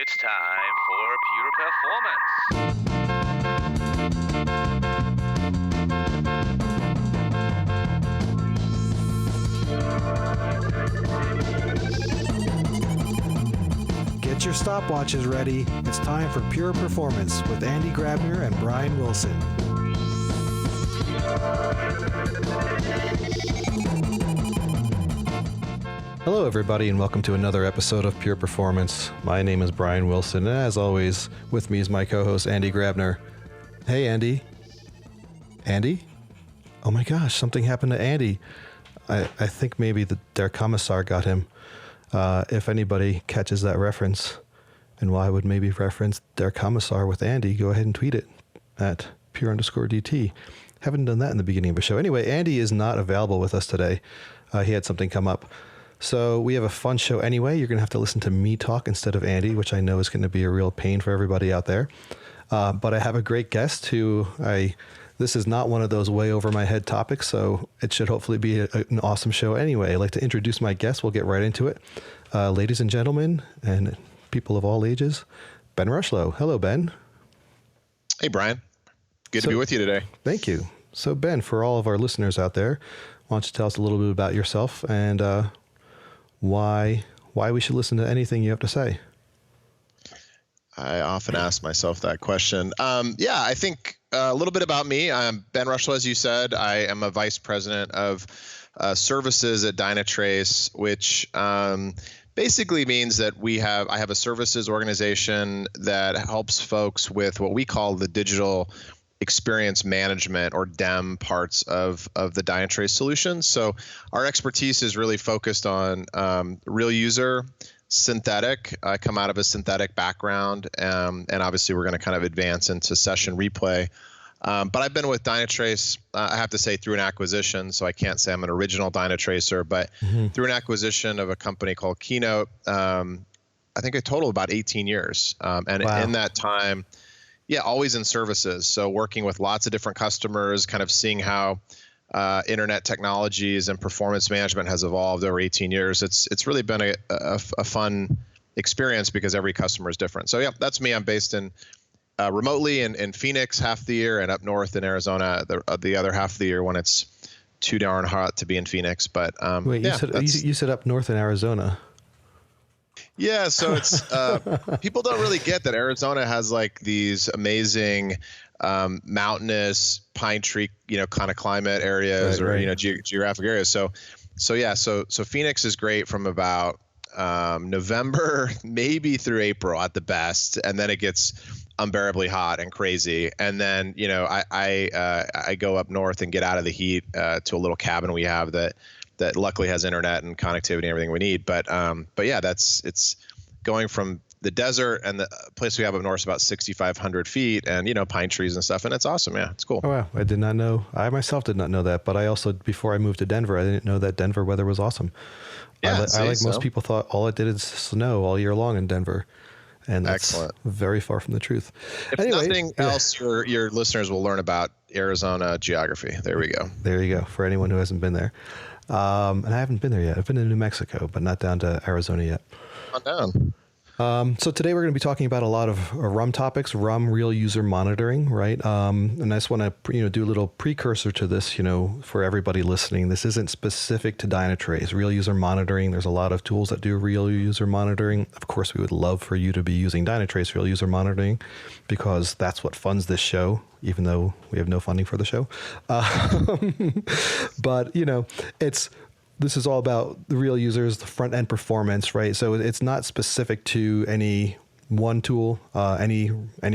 It's time for Pure Performance. Get your stopwatches ready. It's time for Pure Performance with Andy Grabner and Brian Wilson. Hello, everybody, and welcome to another episode of Pure Performance. My name is Brian Wilson, and as always, with me is my co-host, Andy Grabner. Hey, Andy. Andy? Oh my gosh, something happened to Andy. I think maybe Der Kommissar got him. If anybody catches that reference, and why I would maybe reference Der Kommissar with Andy, go ahead and tweet it at pure_DT. Haven't done that in the beginning of a show. Anyway, Andy is not available with us today. He had something come up. So we have a fun show anyway. You're going to have to listen to me talk instead of Andy, which I know is going to be a real pain for everybody out there. But I have a great guest who this is not one of those way over my head topics, so it should hopefully be an awesome show anyway. I'd like to introduce my guest. We'll get right into it. Ladies and gentlemen, and people of all ages, Ben Rushlo. Hello, Ben. Hey, Brian. Good to be with you today. Thank you. So, Ben, for all of our listeners out there, why don't you tell us a little bit about yourself and why we should listen to anything you have to say? I often ask myself that question. I think a little bit about me. I'm Ben Rushlo, as you said. I am a vice president of services at Dynatrace, which basically means that I have a services organization that helps folks with what we call the digital experience management, or DEM, parts of the Dynatrace solutions. So our expertise is really focused on real user, synthetic. I come out of a synthetic background, and obviously we're going to kind of advance into session replay. But I've been with Dynatrace, I have to say, through an acquisition, so I can't say I'm an original Dynatracer, but through an acquisition of a company called Keynote, I think a total of about 18 years. And wow. In that time, always in services. So working with lots of different customers, kind of seeing how internet technologies and performance management has evolved over 18 years. It's really been a fun experience because every customer is different. So that's me. I'm based in remotely in Phoenix half the year, and up north in Arizona the other half of the year when it's too darn hot to be in Phoenix. But wait, you said up north in Arizona. Yeah, so it's people don't really get that Arizona has like these amazing mountainous pine tree, kind of climate areas, right. Geographic areas. So Phoenix is great from about November maybe through April at the best, and then it gets unbearably hot and crazy. And then I go up north and get out of the heat to a little cabin we have that luckily has internet and connectivity and everything we need. But it's going from the desert, and the place we have up north is about 6,500 feet, and pine trees and stuff, and it's awesome. Yeah, it's cool. Oh wow, I did not know. I myself did not know that, but I also, before I moved to Denver, I didn't know that Denver weather was awesome. Yeah, I like most people thought all it did is snow all year long in Denver. And that's excellent. Very far from the truth. If nothing else, your listeners will learn about Arizona geography. There we go. There you go. For anyone who hasn't been there. And I haven't been there yet. I've been to New Mexico, but not down to Arizona yet. On down. So today we're going to be talking about a lot of RUM topics, RUM, real user monitoring, right? And I just want to do a little precursor to this, for everybody listening. This isn't specific to Dynatrace. Real user monitoring, there's a lot of tools that do real user monitoring. Of course, we would love for you to be using Dynatrace real user monitoring, because that's what funds this show, even though we have no funding for the show. But, this is all about the real users, the front end performance, right? So it's not specific to any one tool. Any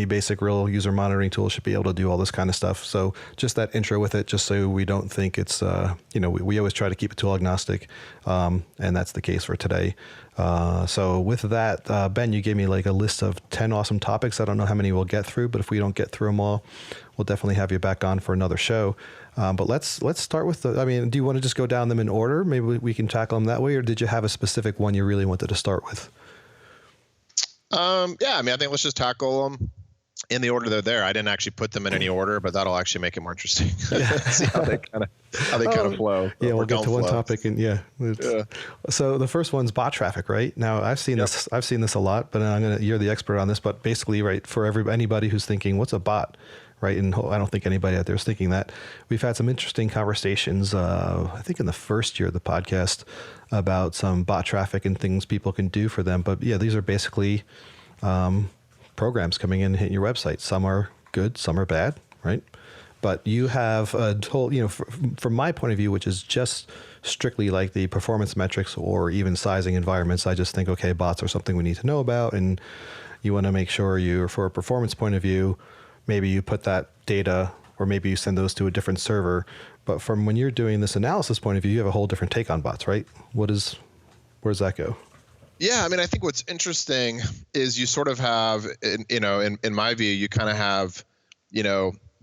basic real user monitoring tool should be able to do all this kind of stuff. So just that intro with it, just so we don't think it's, we always try to keep it tool agnostic. And that's the case for today. So with that, Ben, you gave me like a list of 10 awesome topics. I don't know how many we'll get through, but if we don't get through them all, we'll definitely have you back on for another show. But let's start with do you want to just go down them in order? Maybe we can tackle them that way, or did you have a specific one you really wanted to start with? I think let's just tackle them in the order they're there. I didn't actually put them in any order, but that'll actually make it more interesting. See how they kind of flow. Yeah, we'll get to one flow. topic, and So the first one's bot traffic, right? Now I've seen this. I've seen this a lot, but you're the expert on this. But basically, right, for anybody who's thinking, what's a bot, right? And I don't think anybody out there is thinking that. We've had some interesting conversations. I think in the first year of the podcast about some bot traffic and things people can do for them. But yeah, these are basically programs coming in and hitting your website. Some are good, some are bad, right? But you have a whole, from my point of view, which is just strictly like the performance metrics or even sizing environments, I just think, okay, bots are something we need to know about. And you want to make sure for a performance point of view, maybe you put that data or maybe you send those to a different server. But from when you're doing this analysis point of view, you have a whole different take on bots, right? Where's that go? Yeah, I mean, I think what's interesting is you sort of have, in my view, you kind of have,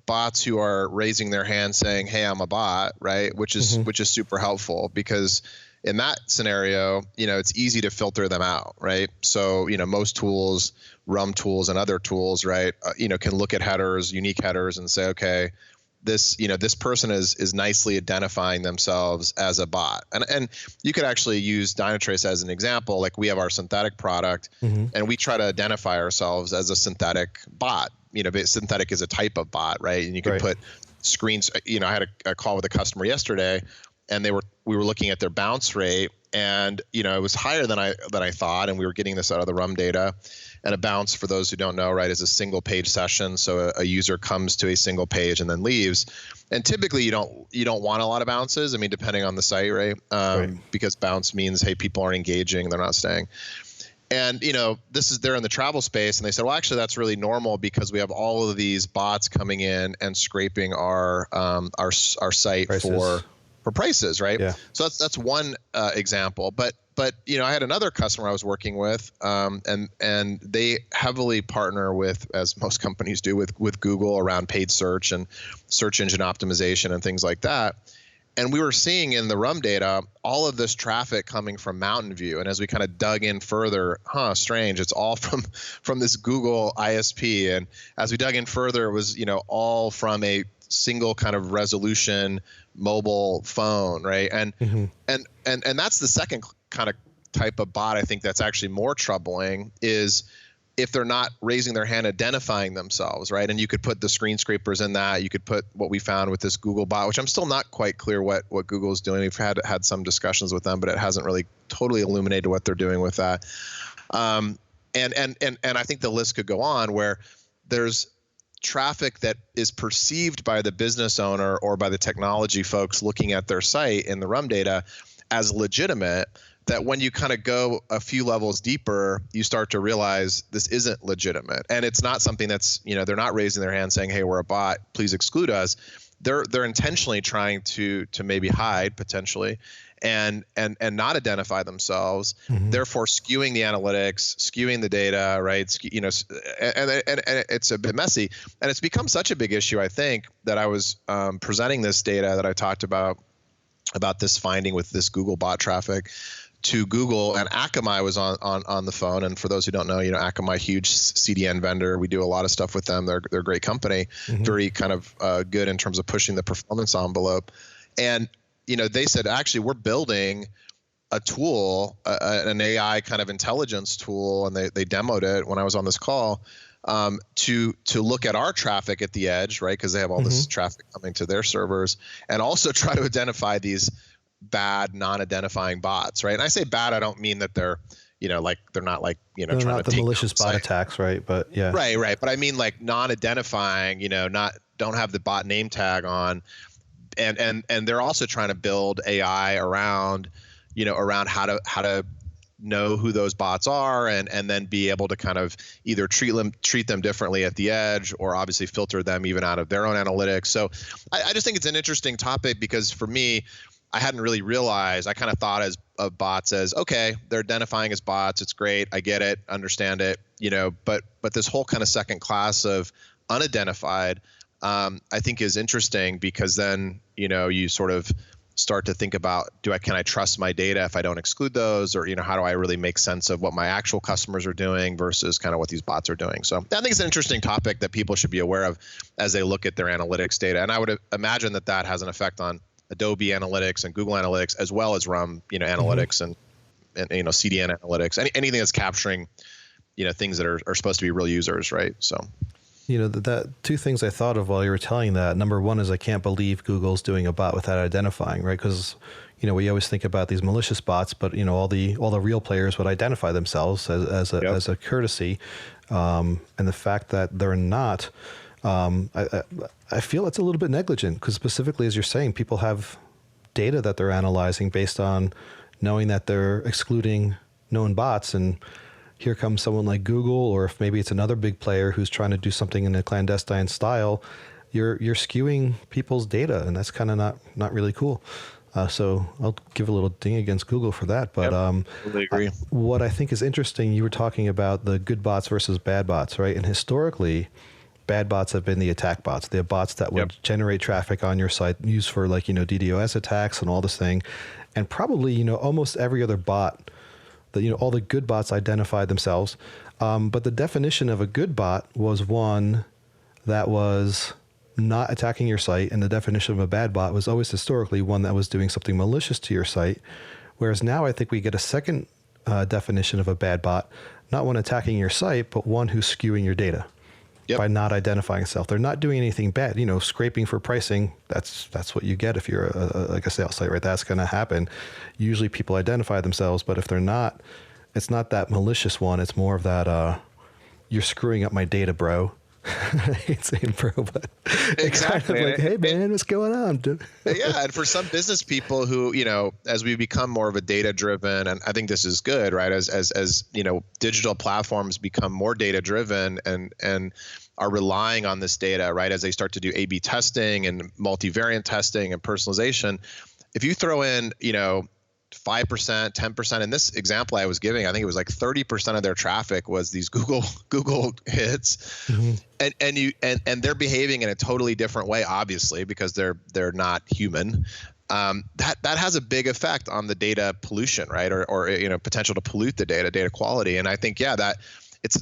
bots who are raising their hand saying, "Hey, I'm a bot," right? Which is super helpful because in that scenario, it's easy to filter them out, right? So, most tools, RUM tools and other tools, right, can look at headers, unique headers, and say, okay, this person is nicely identifying themselves as a bot. And you could actually use Dynatrace as an example. Like we have our synthetic product and we try to identify ourselves as a synthetic bot. Synthetic is a type of bot, right? And you could put screens, I had a call with a customer yesterday and we were looking at their bounce rate and, it was higher than I thought. And we were getting this out of the RUM data. And a bounce, for those who don't know, right, is a single page session. So a user comes to a single page and then leaves. And typically you don't want a lot of bounces. I mean, depending on the site, right? Because bounce means, hey, people aren't engaging, they're not staying. And they're in the travel space, and they said, well, actually, that's really normal because we have all of these bots coming in and scraping our site prices. for prices, right? Yeah. So that's one example. But I had another customer I was working with, and they heavily partner with, as most companies do, with Google around paid search and search engine optimization and things like that. And we were seeing in the RUM data all of this traffic coming from Mountain View. And as we kind of dug in further, strange, it's all from this Google ISP. And as we dug in further, it was all from a single kind of resolution mobile phone, right? And that's the second kind of type of bot I think that's actually more troubling is if they're not raising their hand identifying themselves, right? And you could put the screen scrapers in that. You could put what we found with this Google bot, which I'm still not quite clear what Google is doing. We've had some discussions with them, but it hasn't really totally illuminated what they're doing with that. And I think the list could go on where there's traffic that is perceived by the business owner or by the technology folks looking at their site in the RUM data as legitimate, that when you kind of go a few levels deeper, you start to realize this isn't legitimate. And it's not something that's, they're not raising their hand saying, hey, we're a bot, please exclude us. They're intentionally trying to maybe hide potentially and not identify themselves, therefore skewing the analytics, skewing the data, right? And it's a bit messy. And it's become such a big issue, I think, that I was presenting this data that I talked about this finding with this Google bot traffic to Google, and Akamai was on the phone. And for those who don't know, Akamai, huge CDN vendor. We do a lot of stuff with them. They're a great company, very kind of good in terms of pushing the performance envelope. And they said, actually, we're building a tool, an AI kind of intelligence tool, and they demoed it when I was on this call to look at our traffic at the edge, right? Because they have all this traffic coming to their servers, and also try to identify these bad non-identifying bots, right? And I say bad, I don't mean that they're, they're not like, they're trying not to the malicious bot attacks, right? But yeah. Right. But I mean like non-identifying, don't have the bot name tag on. And they're also trying to build AI around how to know who those bots are and then be able to kind of either treat them differently at the edge or obviously filter them even out of their own analytics. So I just think it's an interesting topic because for me, I hadn't really realized. I kind of thought of bots as, okay, they're identifying as bots. It's great. I get it, understand it, but this whole kind of second class of unidentified, I think is interesting because then, you sort of start to think about, can I trust my data if I don't exclude those, or how do I really make sense of what my actual customers are doing versus kind of what these bots are doing. So I think it's an interesting topic that people should be aware of as they look at their analytics data. And I would imagine that has an effect on Adobe Analytics and Google Analytics, as well as RUM, analytics and CDN analytics, anything that's capturing, things that are supposed to be real users, right? So. That two things I thought of while you were telling that. Number one is I can't believe Google's doing a bot without identifying, right? Because we always think about these malicious bots, but all the real players would identify themselves as a courtesy, and the fact that they're not, I feel it's a little bit negligent, because specifically, as you're saying, people have data that they're analyzing based on knowing that they're excluding known bots, and here comes someone like Google, or if maybe it's another big player who's trying to do something in a clandestine style, you're skewing people's data, and that's kind of not really cool. So I'll give a little ding against Google for that. But totally agree. What I think is interesting, you were talking about the good bots versus bad bots, right? And historically, bad bots have been the attack bots. They're bots that would generate traffic on your site, used for DDoS attacks and all this thing. And probably, almost every other bot, all the good bots identified themselves. But the definition of a good bot was one that was not attacking your site. And the definition of a bad bot was always historically one that was doing something malicious to your site. Whereas now I think we get a second definition of a bad bot, not one attacking your site, but one who's skewing your data by not identifying itself. They're not doing anything bad, scraping for pricing. That's what you get if you're like a sales site, right? That's going to happen. Usually people identify themselves, but if they're not, it's not that malicious one. It's more of that, you're screwing up my data, bro. I hate saying bro, but exactly. Kind of like, hey man, what's going on? Yeah, and for some business people who, as we become more of a data driven, and I think this is good, right? As digital platforms become more data driven and are relying on this data, right? As they start to do A/B testing and multivariant testing and personalization, if you throw in, 5%, 10%. In this example I was giving, I think it was like 30% of their traffic was these Google hits, and they're behaving in a totally different way, obviously, because they're not human. That has a big effect on the data pollution, right? Or potential to pollute the data quality. And I think that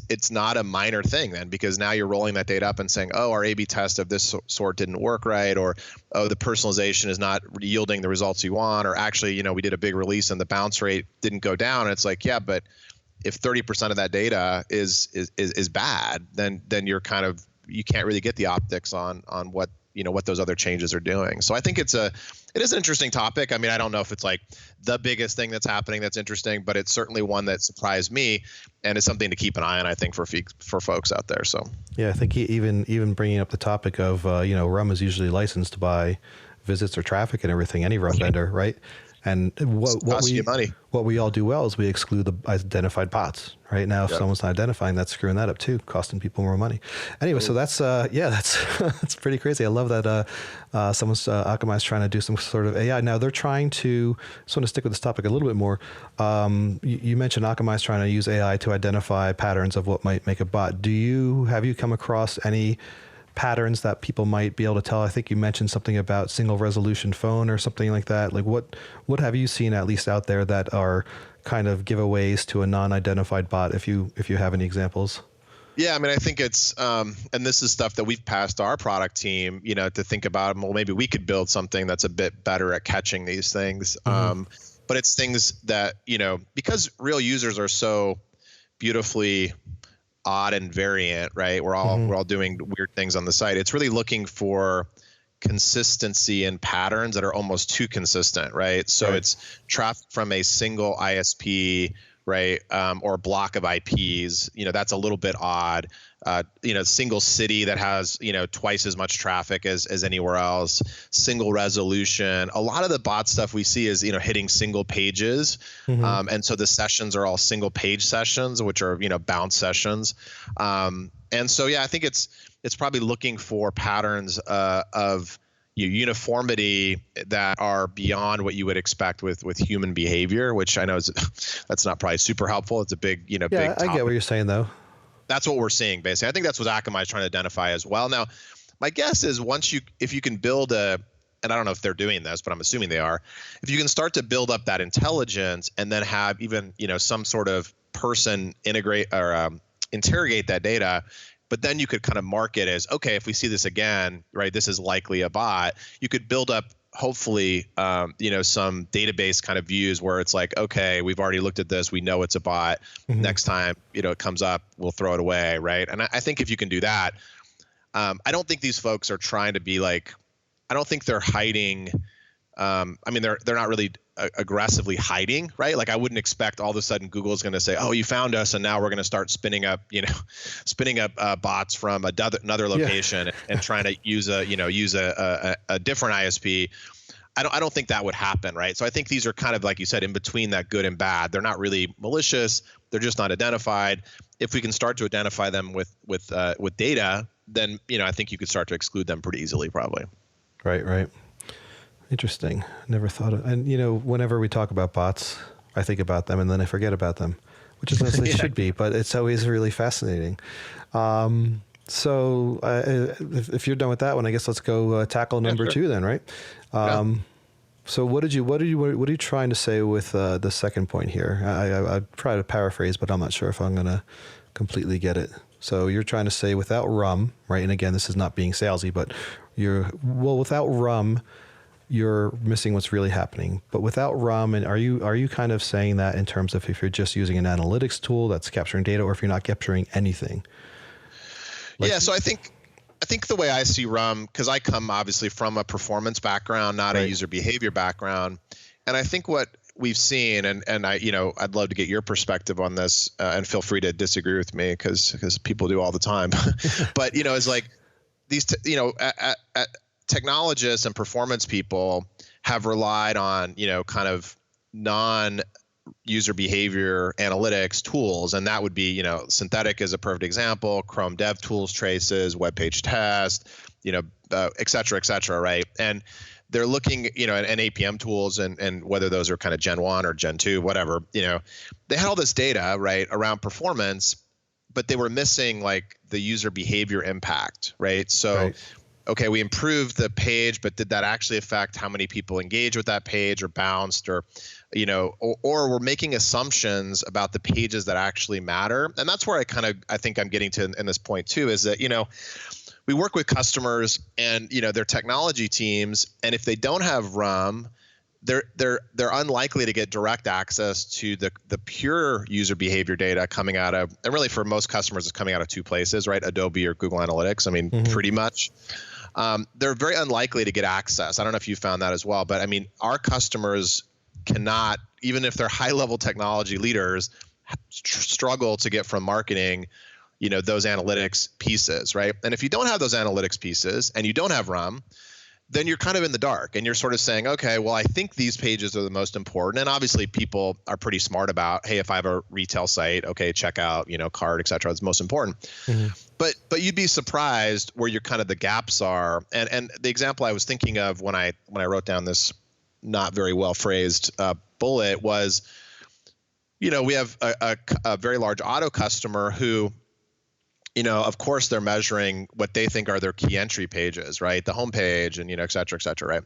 it's not a minor thing then, because now you're rolling that data up and saying, oh, our A/B test of this sort didn't work right, or oh, the personalization is not yielding the results you want, or actually, we did a big release and the bounce rate didn't go down. And it's like, yeah, but if 30% of that data is bad, then you can't really get the optics on what what those other changes are doing. So I think it is an interesting topic. I mean, I don't know if it's like the biggest thing that's happening that's interesting, but it's certainly one that surprised me, and it's something to keep an eye on, I think, for folks out there. So yeah, I think even bringing up the topic of RUM is usually licensed by visits or traffic and everything, any RUM vendor, right? And what we all do well is we exclude the identified bots. Right now, if someone's not identifying, that's screwing that up too, costing people more money. Anyway, so that's that's pretty crazy. I love that someone's Akamai is trying to do some sort of AI. Now they're trying to. Just want to stick with this topic a little bit more. You mentioned Akamai is trying to use AI to identify patterns of what might make a bot. Have you come across any patterns that people might be able to tell? I think you mentioned something about single resolution phone or something like that. Like what have you seen at least out there that are kind of giveaways to a non-identified bot, if you have any examples? Yeah, I mean, I think it's and this is stuff that we've passed our product team, to think about. Well, maybe we could build something that's a bit better at catching these things. But it's things that, because real users are so beautifully odd and variant, right? We're all doing weird things on the site. It's really looking for consistency and patterns that are almost too consistent, right? So it's traffic from a single ISP, right? Or a block of IPs, that's a little bit odd. Single city that has, twice as much traffic as anywhere else, single resolution. A lot of the bot stuff we see is, hitting single pages. And so the sessions are all single page sessions, which are, bounce sessions. And so, yeah, I think it's probably looking for patterns of uniformity that are beyond what you would expect with human behavior, which I know that's not probably super helpful. It's a big, big topic. I get what you're saying though. That's what we're seeing basically. I think that's what Akamai is trying to identify as well. Now, my guess is if you can build a and I don't know if they're doing this, but I'm assuming they are. If you can start to build up that intelligence and then have even, some sort of person integrate or interrogate that data, but then you could kind of mark it as, okay, if we see this again, right, this is likely a bot. You could build up hopefully, some database kind of views where it's like, okay, we've already looked at this. We know it's a bot. Next time, it comes up, we'll throw it away. Right. And I think if you can do that, I don't think these folks are trying to be like, I don't think they're hiding. They're not really aggressively hiding, right? Like I wouldn't expect all of a sudden Google is going to say, "Oh, you found us, and now we're going to start spinning up bots from another location and trying to use a different ISP." I don't think that would happen, right? So I think these are kind of like you said, in between that good and bad. They're not really malicious. They're just not identified. If we can start to identify them with data, then I think you could start to exclude them pretty easily, probably. Right. Interesting. Never thought of, and whenever we talk about bots, I think about them and then I forget about them, which is mostly should be, but it's always really fascinating. So if you're done with that one, I guess let's go tackle number 2 then, right? So what are you trying to say with the second point here? I try to paraphrase, but I'm not sure if I'm going to completely get it. So you're trying to say without RUM, right? And again, this is not being salesy, but without RUM, you're missing what's really happening. But without RUM, and are you kind of saying that in terms of if you're just using an analytics tool that's capturing data, or if you're not capturing anything? So I think the way I see RUM, because I come obviously from a performance background, not a user behavior background, and I think what we've seen, and I'd love to get your perspective on this, and feel free to disagree with me because people do all the time, but it's like these technologists and performance people have relied on kind of non-user behavior analytics tools, and that would be Synthetic is a perfect example, Chrome Dev Tools traces, web page test, et cetera, right? And they're looking at APM tools and whether those are kind of Gen 1 or Gen 2, whatever, they had all this data right around performance, but they were missing like the user behavior impact, right? So okay, we improved the page, but did that actually affect how many people engage with that page or bounced, or we're making assumptions about the pages that actually matter? And that's where I think I'm getting to in this point too, is that we work with customers and their technology teams, and if they don't have RUM, they're unlikely to get direct access to the pure user behavior data coming out of, and really for most customers it's coming out of 2 places, right? Adobe or Google Analytics. I mean, pretty much. They're very unlikely to get access. I don't know if you found that as well, but I mean, our customers cannot, even if they're high-level technology leaders, struggle to get from marketing, those analytics pieces, right? And if you don't have those analytics pieces and you don't have RUM, then you're kind of in the dark and you're sort of saying, okay, well, I think these pages are the most important. And obviously people are pretty smart about, hey, if I have a retail site, okay, checkout, card, et cetera, it's most important. But you'd be surprised where your kind of the gaps are. And the example I was thinking of when I wrote down this not very well phrased bullet was, we have a very large auto customer who, of course they're measuring what they think are their key entry pages, right? The homepage and, et cetera, right?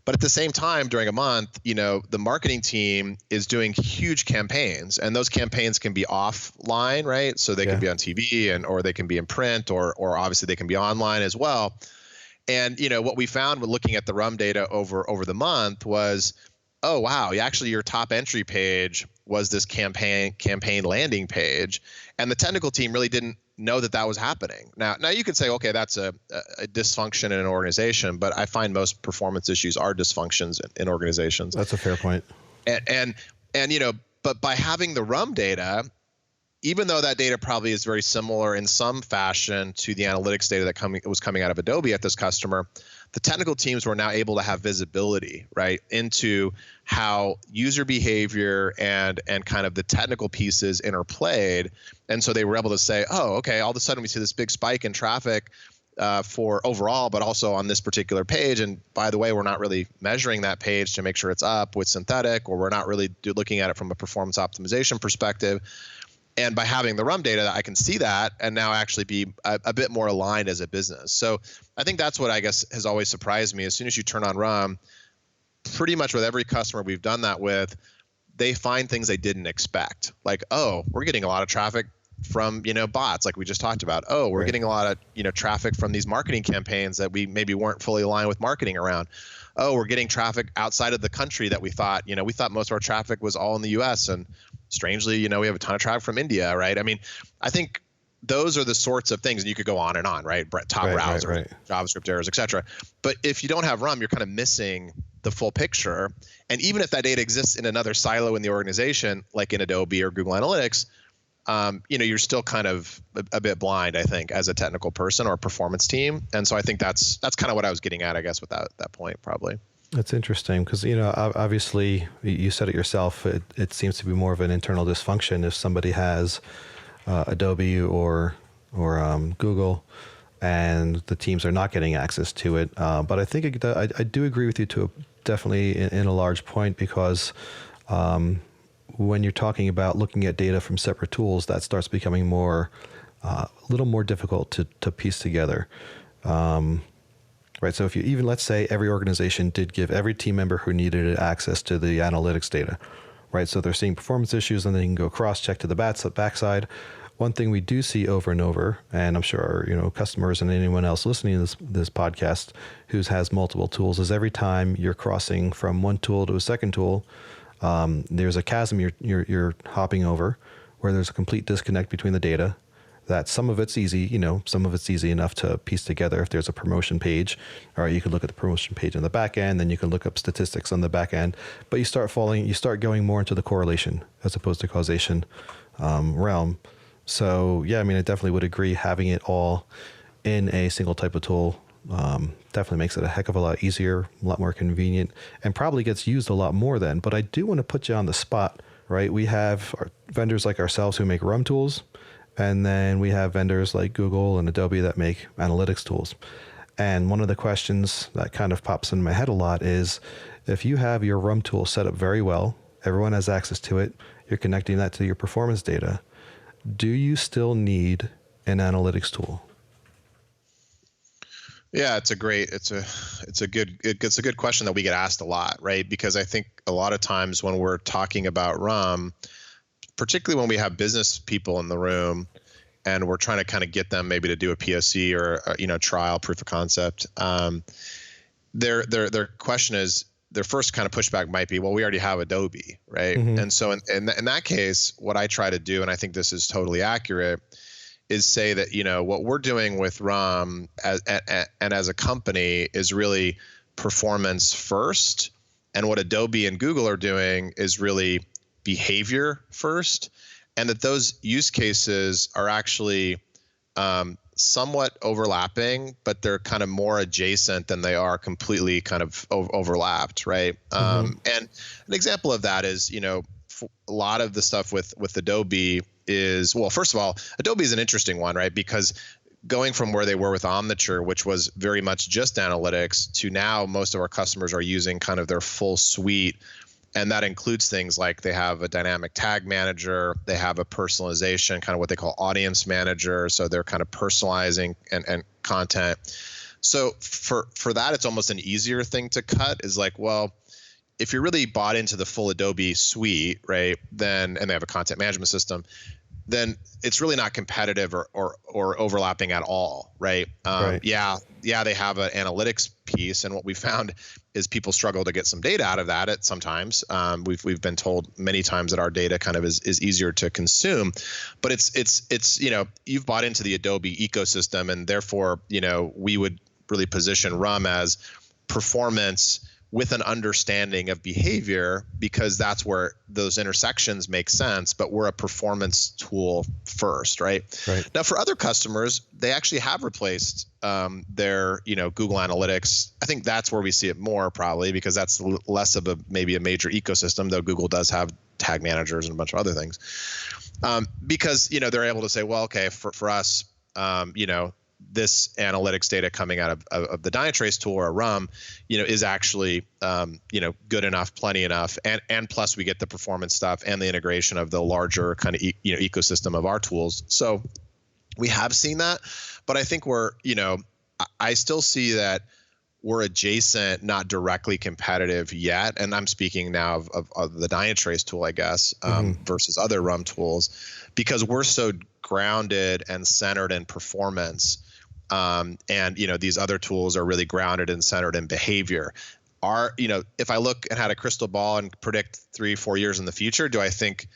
But at the same time, during a month, the marketing team is doing huge campaigns, and those campaigns can be offline, right? So they can be on TV or they can be in print or obviously they can be online as well. And, what we found when looking at the RUM data over the month was, oh, wow, actually your top entry page was this campaign landing page, and the technical team really didn't know that was happening. Now you could say, okay, that's a dysfunction in an organization, but I find most performance issues are dysfunctions in organizations. That's a fair point. And but by having the RUM data, even though that data probably is very similar in some fashion to the analytics data that was coming out of Adobe at this customer, the technical teams were now able to have visibility, right, into how user behavior and kind of the technical pieces interplayed. And so they were able to say, oh, okay, all of a sudden we see this big spike in traffic for overall, but also on this particular page. And by the way, we're not really measuring that page to make sure it's up with Synthetic, or we're not really looking at it from a performance optimization perspective. And by having the RUM data, I can see that and now actually be a bit more aligned as a business. So I think that's what I guess has always surprised me. As soon as you turn on RUM, pretty much with every customer we've done that with, they find things they didn't expect. Like, oh, we're getting a lot of traffic from, bots like we just talked about. Oh, we're getting a lot of, traffic from these marketing campaigns that we maybe weren't fully aligned with marketing around. Oh, we're getting traffic outside of the country that we thought most of our traffic was all in the US. And strangely, we have a ton of traffic from India, right? I mean, I think those are the sorts of things, and you could go on and on, right? Top browser, JavaScript errors, et cetera. But if you don't have RUM, you're kind of missing the full picture. And even if that data exists in another silo in the organization, like in Adobe or Google Analytics, you're still kind of a bit blind, I think, as a technical person or a performance team. And so I think that's kind of what I was getting at, I guess, with that point, probably. That's interesting because, obviously you said it yourself, it seems to be more of an internal dysfunction if somebody has Adobe or Google and the teams are not getting access to it. But I think I do agree with you definitely in a large point because when you're talking about looking at data from separate tools, that starts becoming a little more difficult to piece together. Right. So if you even, let's say every organization did give every team member who needed it access to the analytics data, right? So they're seeing performance issues and then you can go cross-check to the backside. One thing we do see over and over, and I'm sure, customers and anyone else listening to this podcast who has multiple tools, is every time you're crossing from one tool to a second tool, there's a chasm you're hopping over where there's a complete disconnect between the data. That some of it's easy, some of it's easy enough to piece together if there's a promotion page, or you can look at the promotion page on the back end, then you can look up statistics on the back end, but you start going more into the correlation as opposed to causation realm. So yeah, I mean, I definitely would agree having it all in a single type of tool definitely makes it a heck of a lot easier, a lot more convenient, and probably gets used a lot more then. But I do want to put you on the spot, right? We have vendors like ourselves who make RUM tools. And then we have vendors like Google and Adobe that make analytics tools. And one of the questions that kind of pops in my head a lot is if you have your RUM tool set up very well, everyone has access to it, you're connecting that to your performance data, do you still need an analytics tool? Yeah, it's a good question that we get asked a lot, right? Because I think a lot of times when we're talking about RUM, particularly when we have business people in the room and we're trying to kind of get them maybe to do a POC or trial proof of concept, their question is, their first kind of pushback might be, well, we already have Adobe, right? Mm-hmm. And so in that case, what I try to do, and I think this is totally accurate, is say that what we're doing with RUM and as a company is really performance first, and what Adobe and Google are doing is really behavior first, and that those use cases are actually somewhat overlapping, but they're kind of more adjacent than they are completely kind of overlapped, right? Mm-hmm. And an example of that is, a lot of the stuff with Adobe is, well, first of all, Adobe is an interesting one, right? Because going from where they were with Omniture, which was very much just analytics, to now most of our customers are using kind of their full suite. And that includes things like they have a dynamic tag manager, they have a personalization, kind of what they call audience manager. So they're kind of personalizing and content. So for that, it's almost an easier thing to cut, is like, well, if you're really bought into the full Adobe suite, right, and they have a content management system, then it's really not competitive or overlapping at all, right? Right. Yeah, they have an analytics piece, and what we found is people struggle to get some data out of that at sometimes. We've been told many times that our data kind of is easier to consume, but it's you've bought into the Adobe ecosystem, and therefore we would really position RUM as performance with an understanding of behavior, because that's where those intersections make sense, but we're a performance tool first, right? Now, for other customers, they actually have replaced their Google Analytics. I think that's where we see it more, probably, because that's less of maybe a major ecosystem, though Google does have tag managers and a bunch of other things. Because they're able to say, well, okay, for us, this analytics data coming out of the Dynatrace tool or a RUM, is actually, good enough, plenty enough. And plus we get the performance stuff and the integration of the larger kind of, ecosystem of our tools. So we have seen that, but I think I still see that we're adjacent, not directly competitive yet. And I'm speaking now of the Dynatrace tool, I guess, versus other RUM tools, because we're so grounded and centered in performance. And these other tools are really grounded and centered in behavior. If I look and had a crystal ball and predict 3-4 years in the future, do I think,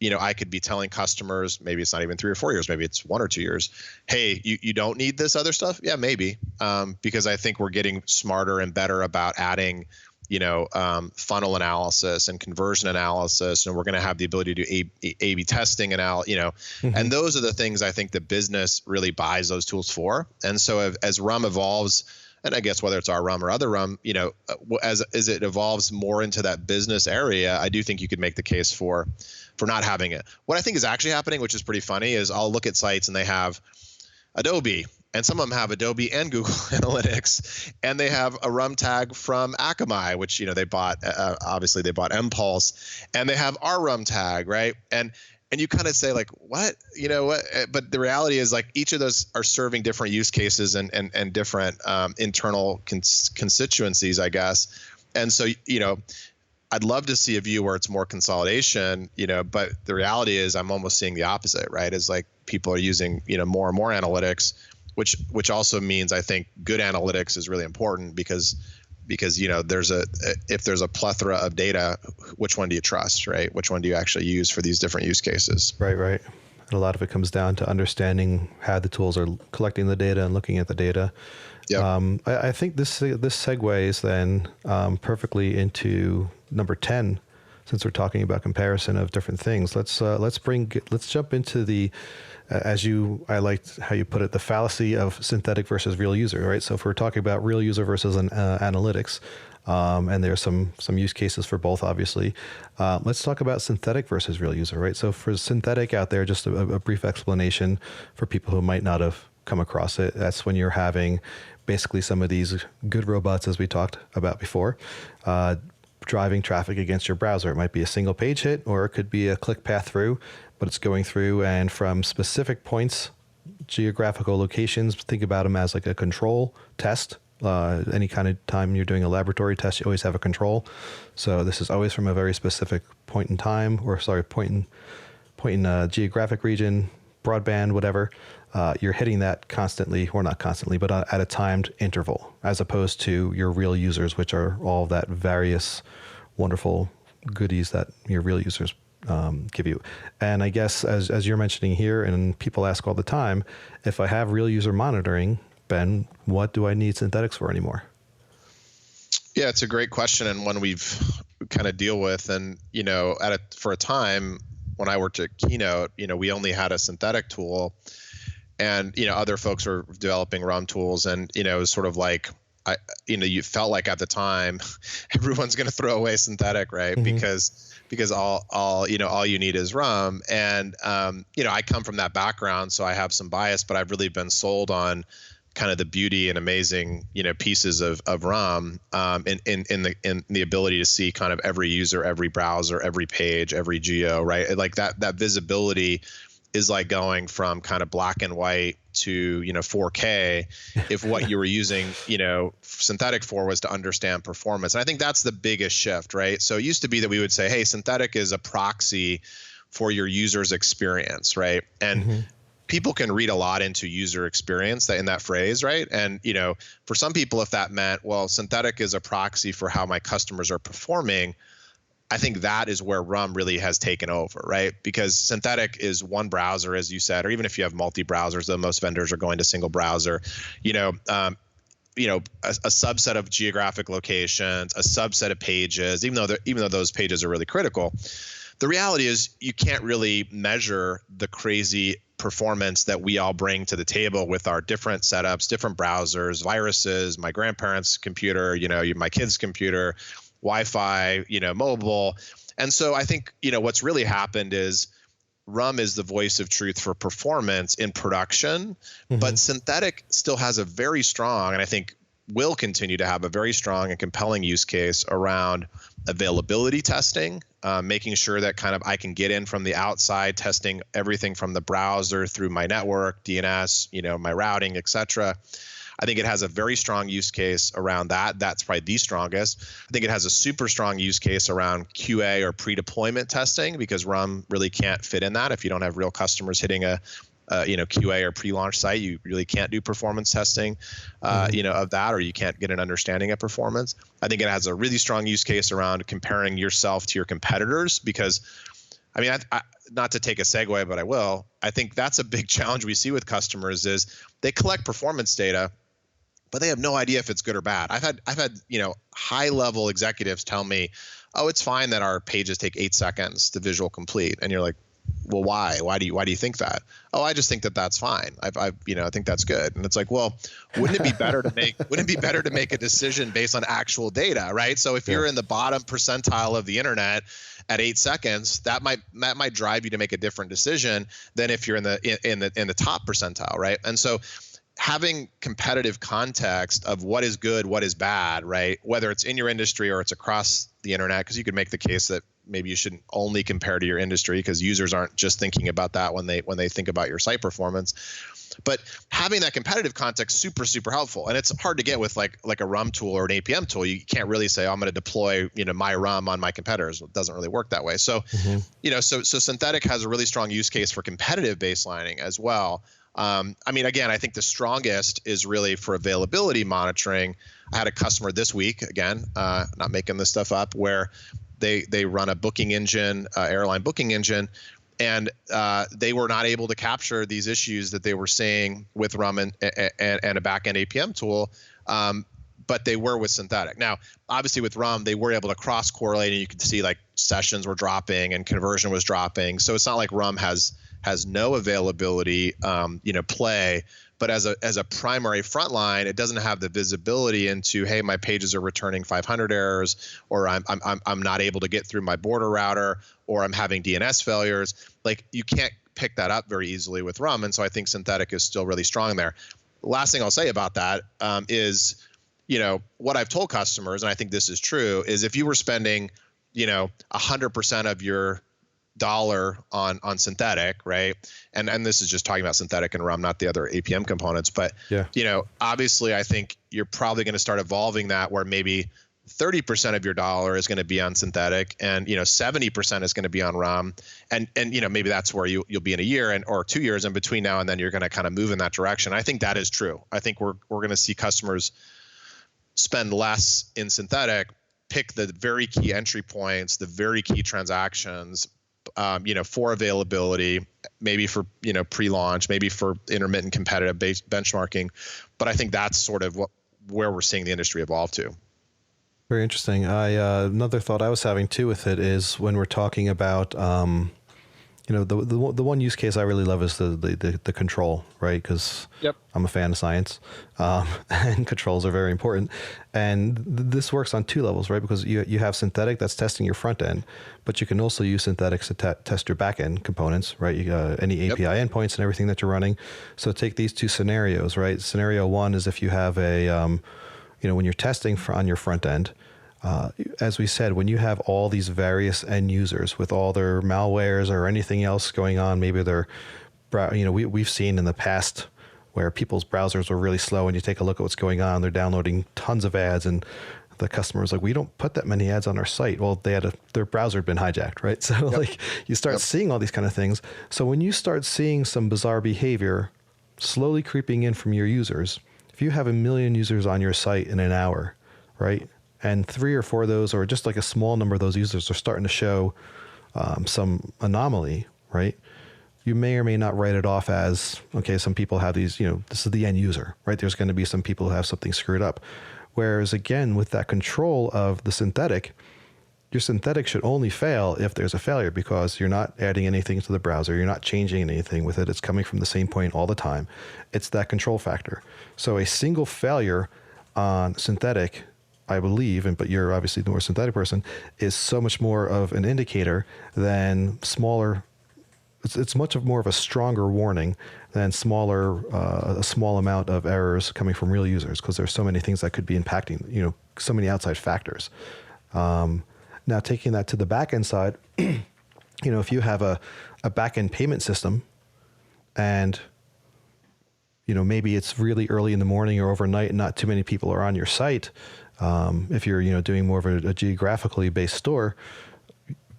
I could be telling customers, maybe it's not even 3 or 4 years, maybe it's 1 or 2 years, hey, you don't need this other stuff? Yeah, maybe. Because I think we're getting smarter and better about adding, funnel analysis and conversion analysis, and we're going to have the ability to do A/B testing and and those are the things I think the business really buys those tools for. And so as RUM evolves, and I guess whether it's our RUM or other RUM, as it evolves more into that business area, I do think you could make the case for not having it. What I think is actually happening, which is pretty funny, is I'll look at sites and they have Adobe, and some of them have Adobe and Google Analytics, and they have a RUM tag from Akamai, which they bought. Obviously, they bought Impulse, and they have our RUM tag, right? And you kind of say like, what, what? But the reality is like each of those are serving different use cases and different internal constituencies, I guess. And so I'd love to see a view where it's more consolidation, but the reality is I'm almost seeing the opposite, right? Is like people are using, more and more analytics, which also means I think good analytics is really important because if there's a plethora of data, which one do you trust, right? Which one do you actually use for these different use cases? Right. And a lot of it comes down to understanding how the tools are collecting the data and looking at the data. Yep. I think this segues then perfectly into number 10, since we're talking about comparison of different things. Let's jump into the, I liked how you put it, the fallacy of synthetic versus real user, right? So if we're talking about real user versus analytics, and there's some use cases for both, obviously. Let's talk about synthetic versus real user, right? So for synthetic out there, just a brief explanation for people who might not have come across it. That's when you're having basically some of these good robots, as we talked about before, driving traffic against your browser. It might be a single page hit, or it could be a click path through, but it's going through and from specific points, geographical locations, think about them as like a control test. Any kind of time you're doing a laboratory test, you always have a control. So this is always from a very specific point in time, point in geographic region, broadband, whatever. You're hitting that constantly, or not constantly, but at a timed interval, as opposed to your real users, which are all that various wonderful goodies that your real users give you. And I guess as you're mentioning here, and people ask all the time, if I have real user monitoring, Ben, what do I need synthetics for anymore? Yeah, it's a great question, and one we've kind of deal with. And for a time when I worked at Keynote, we only had a synthetic tool, and other folks were developing RUM tools, and it was sort of like you felt like at the time everyone's going to throw away synthetic, right? Mm-hmm. Because all you need is RUM, and I come from that background, so I have some bias, but I've really been sold on kind of the beauty and amazing pieces of RUM in the ability to see kind of every user, every browser, every page, every geo, right? Like that visibility is like going from kind of black and white to 4K if what you were using synthetic for was to understand performance. And I think that's the biggest shift, right? So it used to be that we would say, hey, synthetic is a proxy for your user's experience, right? And people can read a lot into user experience in that phrase, right? And for some people, if that meant, well, synthetic is a proxy for how my customers are performing, I think that is where RUM really has taken over, right? Because synthetic is one browser, as you said, or even if you have multi-browsers, though most vendors are going to single browser, a subset of geographic locations, a subset of pages, even though those pages are really critical. The reality is you can't really measure the crazy performance that we all bring to the table with our different setups, different browsers, viruses, my grandparents' computer, my kid's computer, Wi-Fi, mobile. And so I think, what's really happened is RUM is the voice of truth for performance in production, but synthetic still has a very strong, and I think will continue to have a very strong and compelling use case around availability testing, making sure that kind of I can get in from the outside, testing everything from the browser through my network, DNS, my routing, et cetera. I think it has a very strong use case around that. That's probably the strongest. I think it has a super strong use case around QA or pre-deployment testing, because RUM really can't fit in that. If you don't have real customers hitting a QA or pre-launch site, you really can't do performance testing, of that, or you can't get an understanding of performance. I think it has a really strong use case around comparing yourself to your competitors, because I not to take a segue, but I will. I think that's a big challenge we see with customers is they collect performance data, but they have no idea if it's good or bad. I've had high level executives tell me, oh, it's fine that our pages take 8 seconds to visual complete, and you're like, well, why? Why do you think that? Oh, I just think that that's fine. I think that's good. And it's like, well, wouldn't it be better to make a decision based on actual data, right? So if you're in the bottom percentile of the internet at 8 seconds, that might drive you to make a different decision than if you're in the top percentile, right? And so having competitive context of what is good, what is bad, right? Whether it's in your industry or it's across the internet, because you could make the case that maybe you shouldn't only compare to your industry, because users aren't just thinking about that when they think about your site performance. But having that competitive context, super, super helpful. And it's hard to get with like a RUM tool or an APM tool. You can't really say, oh, I'm going to deploy my RUM on my competitors. It doesn't really work that way. So, so synthetic has a really strong use case for competitive baselining as well. Again, I think the strongest is really for availability monitoring. I had a customer this week, again, not making this stuff up, where they run a booking engine, airline booking engine, and they were not able to capture these issues that they were seeing with RUM and a backend APM tool, but they were with synthetic. Now, obviously with RUM, they were able to cross-correlate, and you could see like sessions were dropping and conversion was dropping. So it's not like RUM has no availability, play. But as a primary frontline, it doesn't have the visibility into, hey, my pages are returning 500 errors, or I'm not able to get through my border router, or I'm having DNS failures. Like, you can't pick that up very easily with RUM, and so I think synthetic is still really strong there. Last thing I'll say about that is, what I've told customers, and I think this is true, is if you were spending, 100% of your dollar on synthetic, right? And this is just talking about synthetic and RUM, not the other APM components. But obviously, I think you're probably going to start evolving that, where maybe 30% of your dollar is going to be on synthetic, and 70% is going to be on RUM, and maybe that's where you'll be in a year or 2 years in between now and then. You're going to kind of move in that direction. I think that is true. I think we're going to see customers spend less in synthetic, pick the very key entry points, the very key transactions, for availability, maybe for, pre-launch, maybe for intermittent competitive benchmarking. But I think that's sort of where we're seeing the industry evolve to. Very interesting. Another thought I was having too with it is when we're talking about, the one use case I really love is the control, right? Because I'm a fan of science, and controls are very important. And this works on two levels, right? Because you have synthetic that's testing your front end, but you can also use synthetics to test your back end components, right? Any API endpoints and everything that you're running. So take these two scenarios, right? Scenario one is if you have when you're testing on your front end, as we said, when you have all these various end users with all their malwares or anything else going on, maybe they're, we've seen in the past where people's browsers were really slow, and you take a look at what's going on, they're downloading tons of ads, and the customer's like, we don't put that many ads on our site. Well, their browser had been hijacked, right? So you start seeing all these kind of things. So when you start seeing some bizarre behavior slowly creeping in from your users, if you have 1 million users on your site in an hour, right? And 3 or 4 of those, or just like a small number of those users, are starting to show some anomaly, right? You may or may not write it off as, okay, some people have these, this is the end user, right? There's going to be some people who have something screwed up. Whereas again, with that control of the synthetic, your synthetic should only fail if there's a failure, because you're not adding anything to the browser. You're not changing anything with it. It's coming from the same point all the time. It's that control factor. So a single failure on synthetic, I believe, but you're obviously the more synthetic person, is so much more of an indicator than smaller it's much more of a stronger warning than a small amount of errors coming from real users, because there's so many things that could be impacting, so many outside factors. Now taking that to the back-end side, if you have a back-end payment system and, maybe it's really early in the morning or overnight and not too many people are on your site. If you're, doing more of a geographically based store,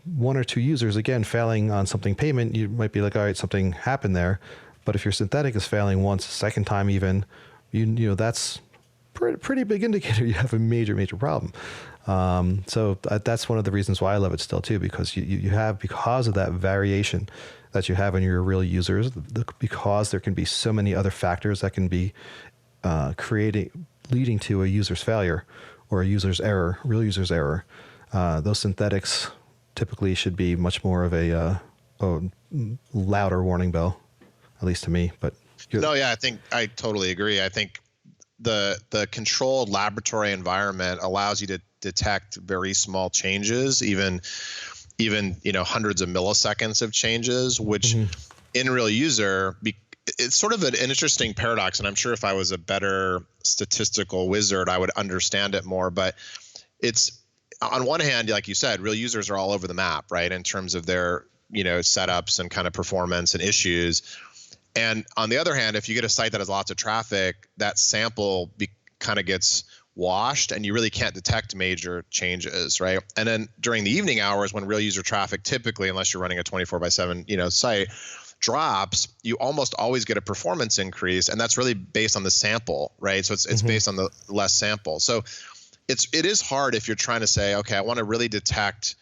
one or two users, again, failing on something payment, you might be like, all right, something happened there. But if your synthetic is failing once, second time even, that's pretty big indicator you have a major, major problem. So that's one of the reasons why I love it still too, because you have, because of that variation that you have in your real users, because there can be so many other factors that can be leading to a user's failure or a user's error, real user's error. Those synthetics typically should be much more of a louder warning bell, at least to me. But no, yeah, I think I totally agree. I think the controlled laboratory environment allows you to detect very small changes, even hundreds of milliseconds of changes, which in real user, it's sort of an interesting paradox. And I'm sure if I was a better statistical wizard, I would understand it more. But it's, on one hand, like you said, real users are all over the map, right, in terms of their setups and kind of performance and issues. And on the other hand, if you get a site that has lots of traffic, that sample kind of gets washed and you really can't detect major changes, right? And then during the evening hours when real user traffic, typically, unless you're running a 24/7 site, drops, you almost always get a performance increase, and that's really based on the sample, right? So it's based on the less sample. So it is hard if you're trying to say, okay, I want to really detect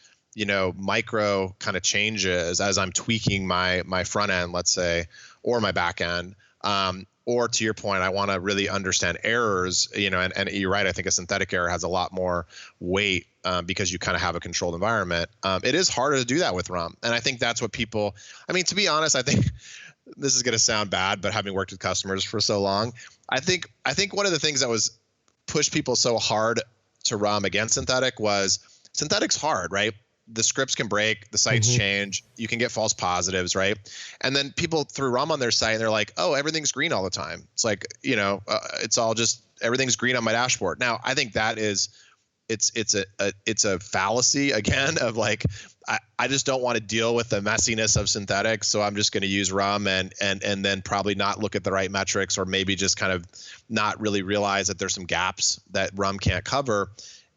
micro kind of changes as I'm tweaking my front end, let's say, or my back end. Or to your point, I want to really understand errors, and you're right. I think a synthetic error has a lot more weight because you kind of have a controlled environment. It is harder to do that with RUM. And I think that's what people, to be honest, I think this is going to sound bad, but having worked with customers for so long, I think one of the things that was pushed people so hard to RUM against synthetic was synthetic's hard, right? The scripts can break, the sites change, you can get false positives, right? And then people threw RUM on their site and they're like, oh, everything's green all the time. It's like, it's all just, everything's green on my dashboard. Now, I think that is, it's a fallacy again of like, I just don't want to deal with the messiness of synthetic. So I'm just going to use RUM and then probably not look at the right metrics, or maybe just kind of not really realize that there's some gaps that RUM can't cover.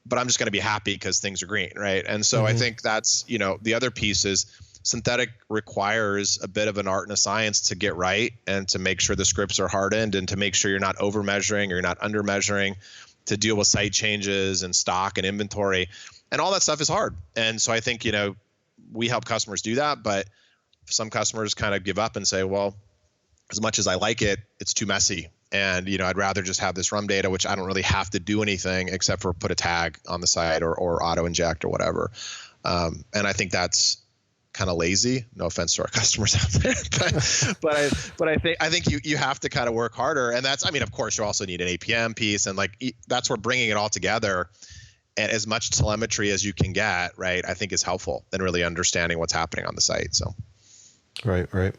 But I'm just going to be happy because things are green, right? And so I think that's, the other piece is synthetic requires a bit of an art and a science to get right, and to make sure the scripts are hardened, and to make sure you're not over measuring or you're not under measuring, to deal with site changes and stock and inventory, and all that stuff is hard. And so I think, we help customers do that, but some customers kind of give up and say, well, as much as I like it, it's too messy. And, I'd rather just have this RUM data, which I don't really have to do anything except for put a tag on the site or auto inject or whatever. And I think that's kind of lazy. No offense to our customers out there, but I think you have to kind of work harder. And that's, of course you also need an APM piece, and like, that's where bringing it all together and as much telemetry as you can get, right, I think is helpful in really understanding what's happening on the site. So. Right.